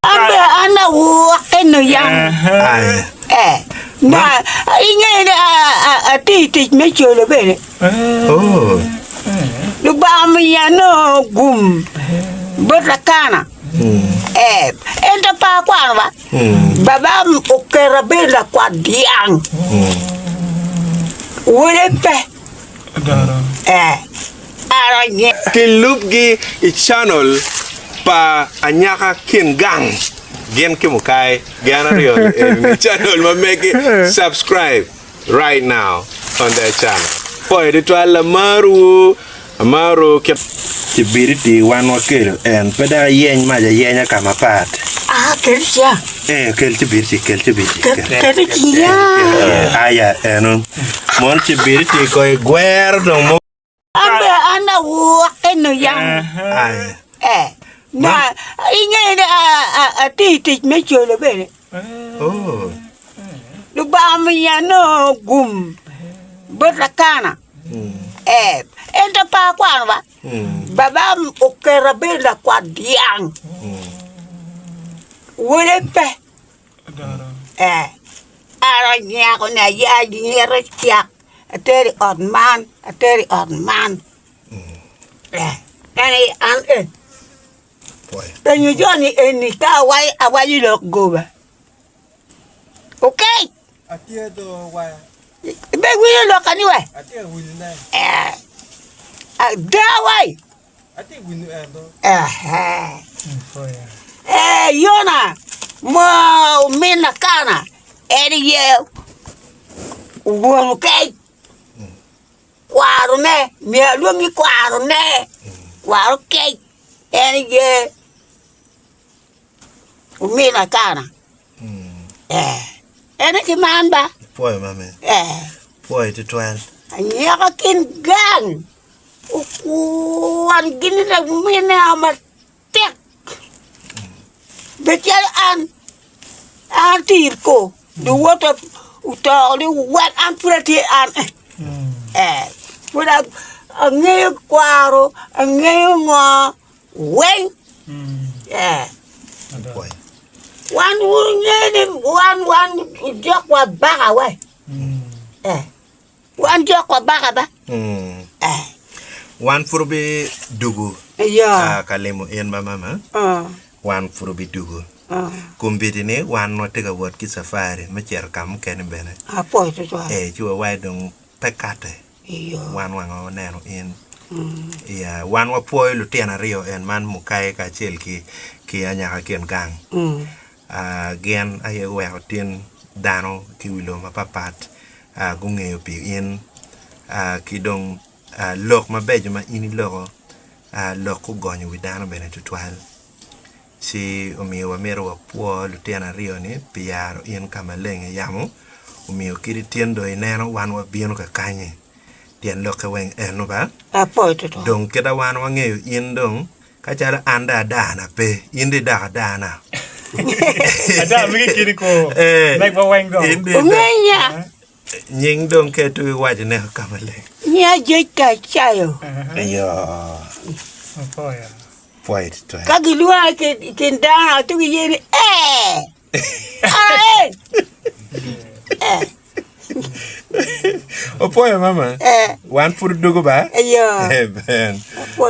ambe ana wakin no yang na ingene ati me cholo bene Oh. lu ba mi ya no gum berakana enta pa kwa ba baba okera bela kwa diang Ulepe aranye Kilupgi i channel pa anyaka kingang gen kimukai ganario in channel ma make it subscribe right now on that channel boy the twala maru ke tibiriti wan wakelo en peda yen ma ja yenya kama pat kelcha kel tibiriti kelcha aya enon mon tibiriti ko gwer do mo ambe ana wakin no yang na ingene ati me cholo bene oh lu ba mi ya no gum berakana enta pa kwa ba baba okera bela kwa diang Ulepe aranye ko na ya dinere siak ateri odman ani an boy then you johnny any ka why you look go ba okay Atia do why? be we look anyway Atia will na. da why Atia will do. Yona mo mina kana eri ye ubuon okay kwaro ne mi lu mi kwaro ne kwaro okay eri ye umina kana eri ki mamba boy mame boy to twal anyaka kin gang ukuan gini na mina amatek betel an tirko the water utali wet and pretty an wala angay kwaro angay nga wen boy one jakwa baka we one jakwa baka ba one furbi dugu kalemo en mama one furbi dugu kumbiti ne one no tega wot ki safari ma cher kam ken bene apo to chuwa wai dong pekate one wango neno in one wa poi lu tiana rio en man mukai ka chel ki anyaka ken gang gen aye wa tin dano ki wilo ma papat gungeyo pi in ki dong lok ma bejo ma ini loko lok ko gonyo wi dano bene tutwal si umiyo wa mero wa puo lutiana rio ni piyaro in kama lenge yamu umiyo kiri tiendo ineno wan wa bieno ka kanye tien loke weng eno ba apo to dong keda wan wa ngeyo in dong kachara anda dana pe indi dana Ada migi kiri ko. Like ba weng go. ngenya nying dong ke tu waje ne kama lenge nya jeka chayo ayo Oh yeah. point to kagilua kendana tu yeni Opoya mama one for dugo ba ayo ben apo